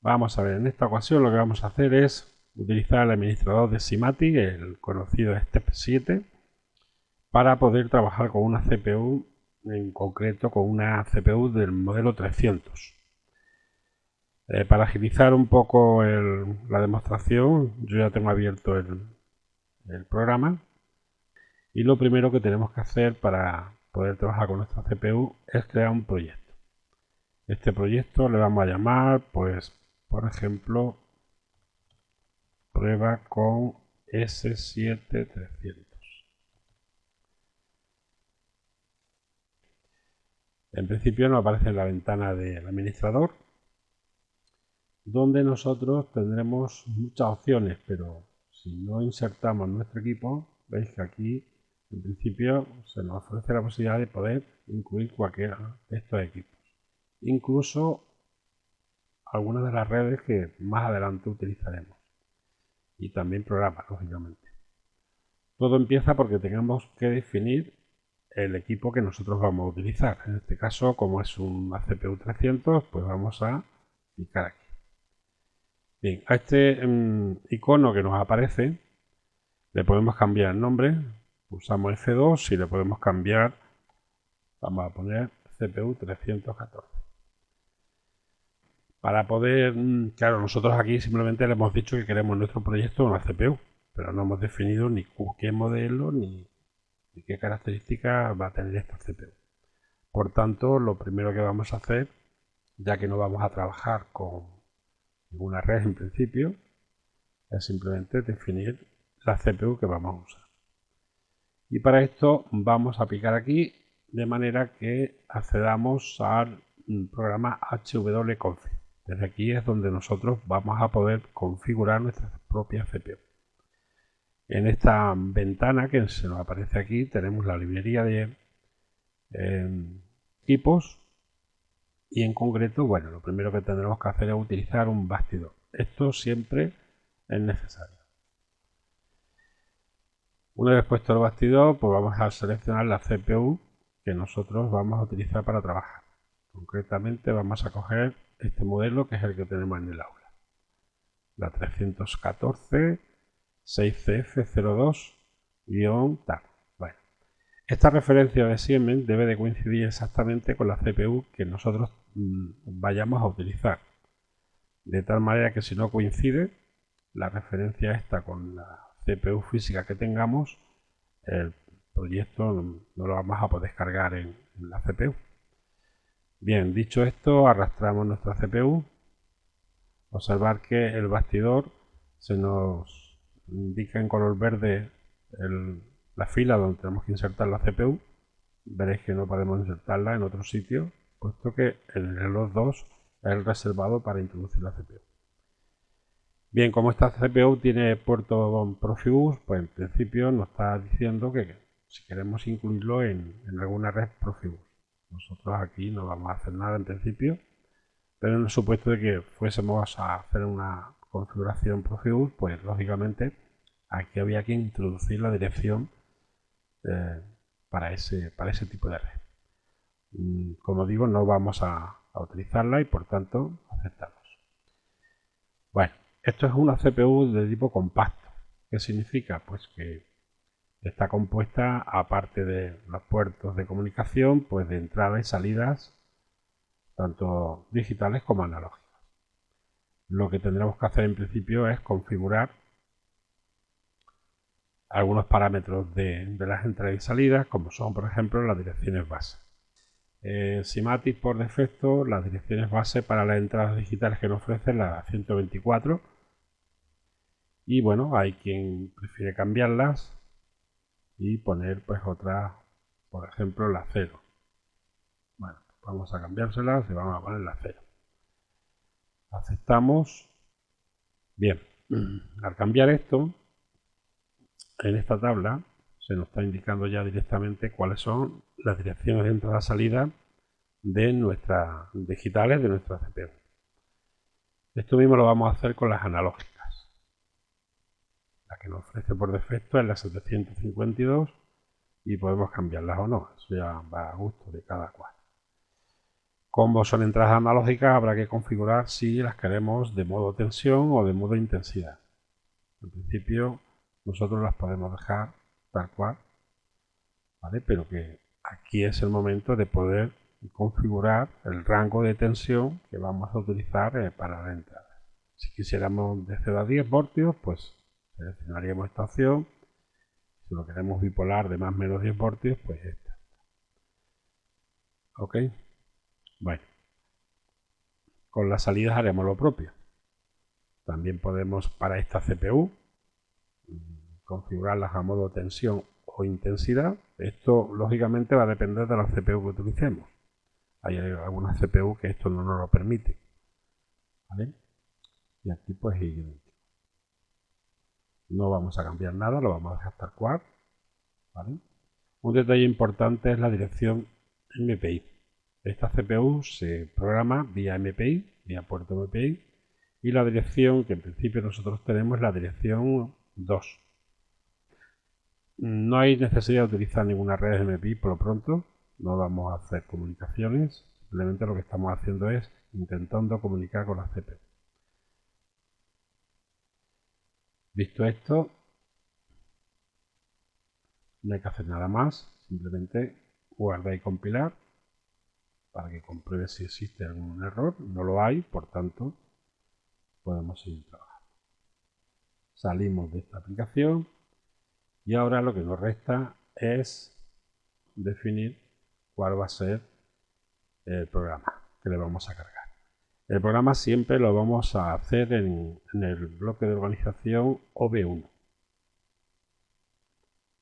Vamos a ver, en esta ocasión lo que vamos a hacer es utilizar el administrador de SIMATIC, el conocido Step 7, para poder trabajar con una CPU, en concreto con una CPU del modelo 300. Para agilizar un poco la demostración, yo ya tengo abierto el programa y lo primero que tenemos que hacer para poder trabajar con nuestra CPU es crear un proyecto. Este proyecto le vamos a llamar, pues, por ejemplo, prueba con S7300. En principio nos aparece en la ventana del administrador, donde nosotros tendremos muchas opciones, pero si no insertamos nuestro equipo, veis que aquí en principio se nos ofrece la posibilidad de poder incluir cualquiera de estos equipos, incluso algunas de las redes que más adelante utilizaremos, y también programas, lógicamente. Todo empieza porque tenemos que definir el equipo que nosotros vamos a utilizar. En este caso, como es una CPU 300, pues vamos a clicar aquí. Bien, a este icono que nos aparece le podemos cambiar el nombre, pulsamos F2 y le podemos cambiar, vamos a poner CPU 314. Para poder, claro, nosotros aquí simplemente le hemos dicho que queremos en nuestro proyecto una CPU, pero no hemos definido ni qué modelo ni qué características va a tener esta CPU. Por tanto, lo primero que vamos a hacer, ya que no vamos a trabajar con ninguna red en principio, es simplemente definir la CPU que vamos a usar. Y para esto vamos a picar aquí de manera que accedamos al programa hwconfig. Desde aquí es donde nosotros vamos a poder configurar nuestra propia CPU. En esta ventana que se nos aparece aquí tenemos la librería de equipos y en concreto, bueno, lo primero que tendremos que hacer es utilizar un bastidor. Esto siempre es necesario. Una vez puesto el bastidor, pues vamos a seleccionar la CPU que nosotros vamos a utilizar para trabajar. Concretamente vamos a coger este modelo que es el que tenemos en el aula. La 314 6CF02-TAC. Bueno, esta referencia de Siemens debe de coincidir exactamente con la CPU que nosotros vayamos a utilizar. De tal manera que si no coincide la referencia esta con la CPU física que tengamos, el proyecto no lo vamos a poder cargar en la CPU. Bien, dicho esto, arrastramos nuestra CPU. Observar que el bastidor se nos indica en color verde la fila donde tenemos que insertar la CPU. Veréis que no podemos insertarla en otro sitio, puesto que el reloj 2 es el reservado para introducir la CPU. Bien, como esta CPU tiene puerto Profibus, pues en principio nos está diciendo que si queremos incluirlo en alguna red Profibus. Nosotros aquí no vamos a hacer nada en principio, pero en el supuesto de que fuésemos a hacer una configuración Profibus, pues lógicamente aquí había que introducir la dirección para ese tipo de red. Como digo, no vamos a utilizarla y por tanto aceptamos. Bueno, esto es una CPU de tipo compacto. ¿Qué significa? Pues que está compuesta, aparte de los puertos de comunicación, pues de entradas y salidas, tanto digitales como analógicas. Lo que tendremos que hacer en principio es configurar algunos parámetros de las entradas y salidas, como son, por ejemplo, las direcciones base. SIMATIC por defecto, las direcciones base para las entradas digitales que nos ofrece la 124. Y bueno, hay quien prefiere cambiarlas y poner pues otra, por ejemplo, la 0. Bueno, vamos a cambiárselas y vamos a poner la 0. Aceptamos. Bien, al cambiar esto, en esta tabla se nos está indicando ya directamente cuáles son las direcciones de entrada-salida de nuestras digitales de nuestra CPU. Esto mismo lo vamos a hacer con las analógicas. La que nos ofrece por defecto es la 752 y podemos cambiarlas o no. Eso ya va a gusto de cada cual. Como son entradas analógicas, habrá que configurar si las queremos de modo tensión o de modo intensidad. En principio, nosotros las podemos dejar tal cual, ¿vale? Pero que aquí es el momento de poder configurar el rango de tensión que vamos a utilizar para la entrada. Si quisiéramos de 0 a 10 voltios, pues seleccionaríamos esta opción. Si lo queremos bipolar de más o menos 10 voltios, pues esta. Ok. Bueno. Con las salidas haremos lo propio. También podemos para esta CPU configurarlas a modo tensión o intensidad. Esto lógicamente va a depender de la CPU que utilicemos. Hay algunas CPU que esto no nos lo permite. ¿Vale? Y aquí pues idéntico. No vamos a cambiar nada, lo vamos a dejar tal cual. ¿Vale? Un detalle importante es la dirección MPI. Esta CPU se programa vía MPI, vía puerto MPI, y la dirección que en principio nosotros tenemos es la dirección 2. No hay necesidad de utilizar ninguna red MPI por lo pronto, no vamos a hacer comunicaciones, simplemente lo que estamos haciendo es intentando comunicar con la CPU. Visto esto, no hay que hacer nada más, simplemente guardar y compilar para que compruebe si existe algún error. No lo hay, por tanto podemos seguir trabajando. Salimos de esta aplicación y ahora lo que nos resta es definir cuál va a ser el programa que le vamos a cargar. El programa siempre lo vamos a hacer en el bloque de organización OV1.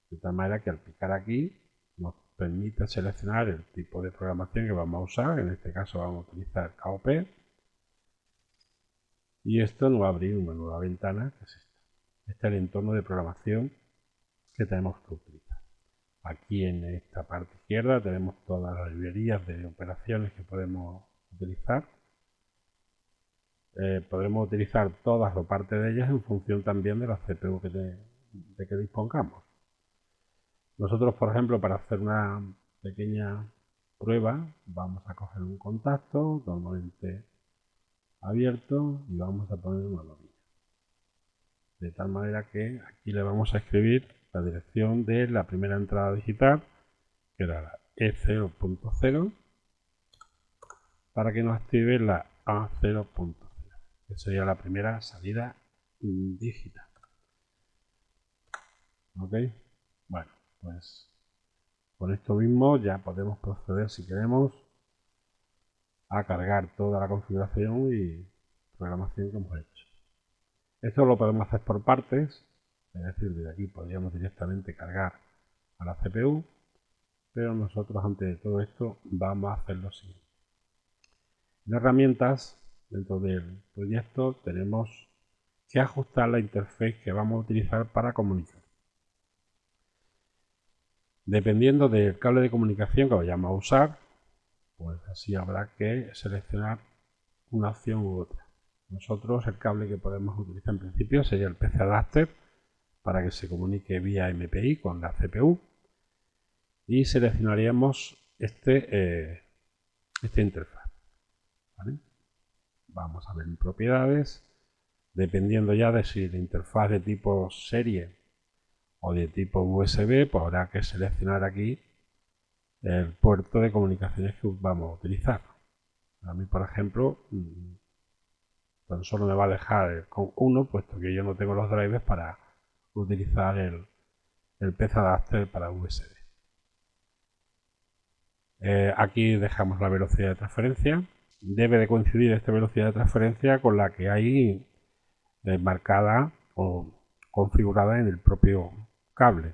De tal manera que al picar aquí nos permite seleccionar el tipo de programación que vamos a usar. En este caso vamos a utilizar KOP. Y esto nos va a abrir una nueva ventana, que es esta. Este es el entorno de programación que tenemos que utilizar. Aquí en esta parte izquierda tenemos todas las librerías de operaciones que podemos utilizar. Podremos utilizar todas o parte de ellas en función también de la CPU de que dispongamos. Nosotros, por ejemplo, para hacer una pequeña prueba, vamos a coger un contacto normalmente abierto y vamos a poner una línea. De tal manera que aquí le vamos a escribir la dirección de la primera entrada digital, que era la E0.0, para que nos active la A0.0, que sería la primera salida digital. Ok, bueno, pues con esto mismo ya podemos proceder, si queremos, a cargar toda la configuración y programación que hemos hecho. Esto lo podemos hacer por partes, es decir, desde aquí podríamos directamente cargar a la CPU, pero nosotros antes de todo esto vamos a hacer lo siguiente. En herramientas, dentro del proyecto, tenemos que ajustar la interfaz que vamos a utilizar para comunicar. Dependiendo del cable de comunicación que vayamos a usar, pues así habrá que seleccionar una opción u otra. Nosotros el cable que podemos utilizar en principio sería el PC Adapter para que se comunique vía MPI con la CPU y seleccionaríamos esta interfaz. ¿Vale? Vamos a ver en propiedades, dependiendo ya de si la interfaz de tipo serie o de tipo USB, pues habrá que seleccionar aquí el puerto de comunicaciones que vamos a utilizar. A mí, por ejemplo, tan solo me va a dejar con uno, puesto que yo no tengo los drivers para utilizar el PC Adapter para USB. Aquí dejamos la velocidad de transferencia. Debe de coincidir esta velocidad de transferencia con la que hay marcada o configurada en el propio cable.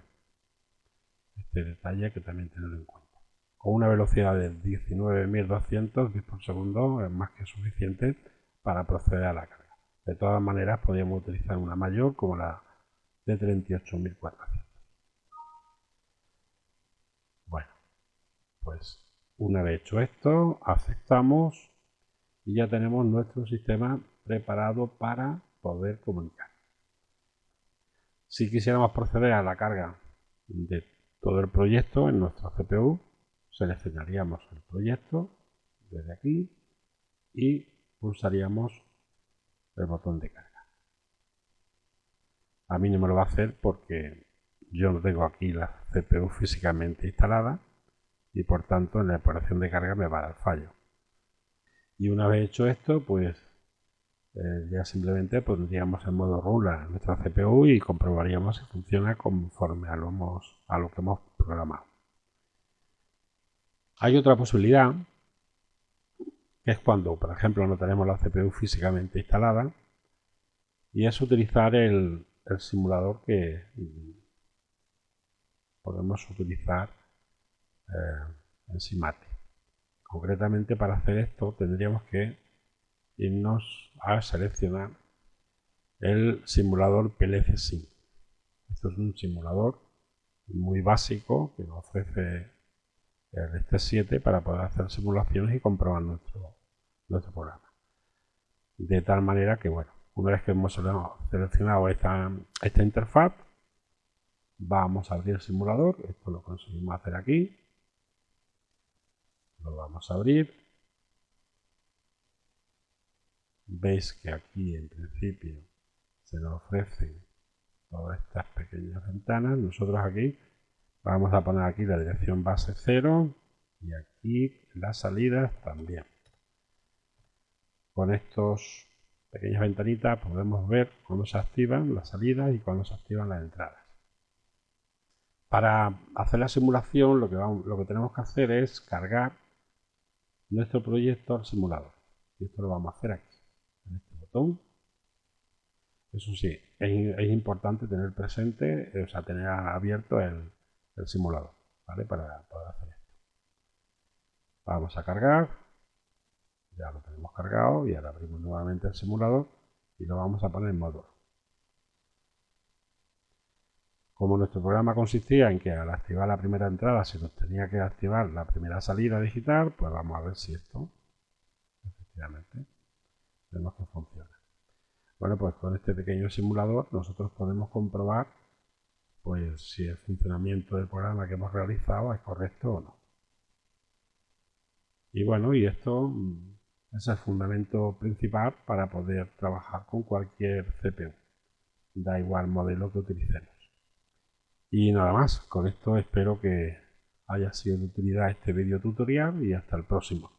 Este detalle hay que también tenerlo en cuenta. Con una velocidad de 19.200 bits por segundo es más que suficiente para proceder a la carga. De todas maneras, podríamos utilizar una mayor como la de 38.400. Bueno, pues una vez hecho esto, aceptamos y ya tenemos nuestro sistema preparado para poder comunicar. Si quisiéramos proceder a la carga de todo el proyecto en nuestra CPU, seleccionaríamos el proyecto, desde aquí y pulsaríamos el botón de carga. A mí no me lo va a hacer porque yo no tengo aquí la CPU físicamente instalada y por tanto en la operación de carga me va a dar fallo. Y una vez hecho esto, pues ya simplemente pondríamos en modo run nuestra CPU y comprobaríamos si funciona conforme a lo que hemos programado. Hay otra posibilidad, que es cuando, por ejemplo, no tenemos la CPU físicamente instalada, y es utilizar el simulador que podemos utilizar en SIMATIC. Concretamente, para hacer esto tendríamos que irnos a seleccionar el simulador PLC Sim. Esto es un simulador muy básico que nos ofrece el ST7 para poder hacer simulaciones y comprobar nuestro programa. De tal manera que, bueno, una vez que hemos seleccionado esta interfaz, vamos a abrir el simulador. Esto lo conseguimos hacer aquí. Lo vamos a abrir. Veis que aquí en principio se nos ofrecen todas estas pequeñas ventanas. Nosotros aquí vamos a poner aquí la dirección base 0 y aquí las salidas también. Con estos pequeñas ventanitas podemos ver cuando se activan las salidas y cuando se activan las entradas. Para hacer la simulación lo que tenemos que hacer es cargar nuestro proyecto al simulador. Y esto lo vamos a hacer aquí, en este botón. Eso sí, es importante tener presente, o sea, tener abierto el simulador, ¿vale? Para poder hacer esto. Vamos a cargar. Ya lo tenemos cargado y ahora abrimos nuevamente el simulador y lo vamos a poner en modo. Como nuestro programa consistía en que al activar la primera entrada se nos tenía que activar la primera salida digital, pues vamos a ver si esto efectivamente vemos que funciona. Bueno, pues con este pequeño simulador nosotros podemos comprobar pues si el funcionamiento del programa que hemos realizado es correcto o no. Y bueno, y esto es el fundamento principal para poder trabajar con cualquier CPU. Da igual modelo que utilicemos. Y nada más, con esto espero que haya sido de utilidad este video tutorial y hasta el próximo.